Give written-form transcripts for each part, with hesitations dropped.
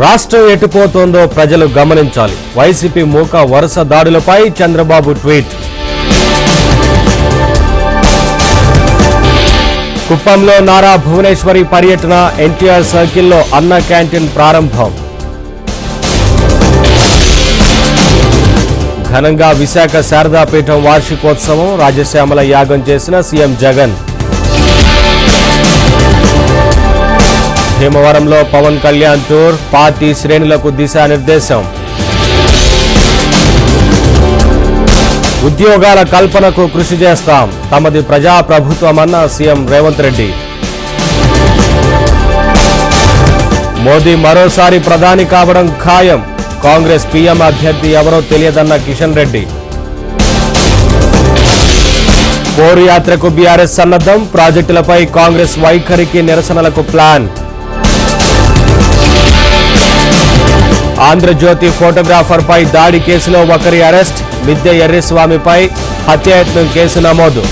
రాష్ట్రం ఎటుపోతోందో ప్రజలు గమనించాలి. వైసీపీ మూక వరుస దాడులపై చంద్రబాబు ట్వీట్. కుప్పంలో నారా భువనేశ్వరి పర్యటన, ఎన్టీఆర్ సర్కిల్లో అన్న క్యాంటీన్ ప్రారంభం. ఘనంగా విశాఖ శారదాపీఠం వార్షికోత్సవం, రాజశ్యామల యాగం చేసిన సీఎం జగన్. భీమవరంలో పవన్ కళ్యాణ్ టూర్, పార్టీ శ్రేణులకు దిశానిర్దేశం. ఉద్యోగాల కల్పనకు కృషి చేస్తాం, తమది ప్రజాప్రభుత్వమన్న సీఎం రేవంత్ రెడ్డి. మోదీ మరోసారి ప్రధాని కావడం ఖాయం, కాంగ్రెస్ పీఎం అభ్యర్థి ఎవరో తెలియదన్న కిషన్ రెడ్డి. పోరు యాత్రకు బీఆర్ఎస్ సన్నద్ధం, ప్రాజెక్టులపై కాంగ్రెస్ వైఖరికి నిరసనలకు ప్లాన్. ఆంధ్రజ్యోతి ఫోటోగ్రాఫర్పై దాడి కేసులో ఒకరి అరెస్ట్, మిద్దె ఎర్రిస్వామిపై హత్యాయత్నం కేసు నమోదు.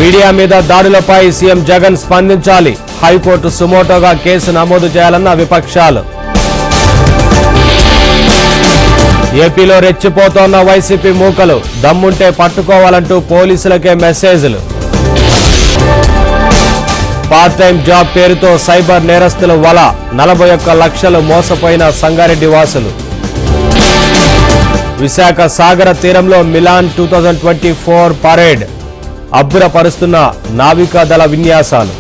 మీడియా మీద దాడులపై సీఎం జగన్ స్పందించాలి, హైకోర్టు సుమోటోగా కేసు నమోదు చేయాలన్న విపక్షాలు. ఏపీలో రెచ్చిపోతోన్న వైసీపీ మూకలు, దమ్ముంటే పట్టుకోవాలంటూ పోలీసులకే మెసేజ్లు. పార్ట్ టైం జాబ్ పేరుతో సైబర్ నేరస్తుల వల, 41 లక్షలు మోసపోయిన సంగారెడ్డి వాసులు. విశాఖ సాగర తీరంలో మిలాన్ 2024 పరేడ్, అబ్బురపరుస్తున్న నావికాదళ విన్యాసాలు.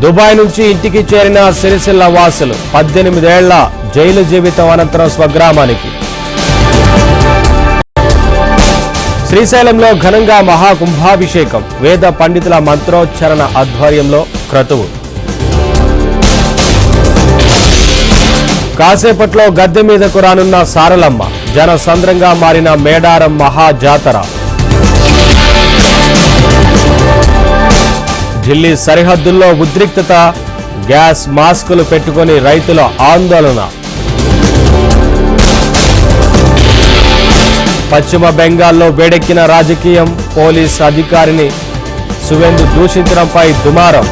దుబాయ్ నుంచి ఇంటికి చేరిన సిరిసిల్ల వాసులు, 18 ఏళ్ల జైలు జీవితం అనంతరం స్వగ్రామానికి. శ్రీశైలంలో ఘనంగా మహాకుంభాభిషేకం, వేద పండితుల మంత్రోచ్చరణ ఆధ్వర్యంలో క్రతువు. కాసేపట్లో గద్దె మీదకు రానున్న సారలమ్మ, జనసంద్రంగా మారిన మేడారం మహాజాతర. ఢిల్లీ సరిహద్దుల్లో ఉద్రిక్తత, గ్యాస్ మాస్కులు పెట్టుకుని రైతుల ఆందోళన. పశ్చిమ బెంగాల్లో వేడెక్కిన రాజకీయం, పోలీస్ అధికారిని సువేందు దూషించడంపై దుమారం.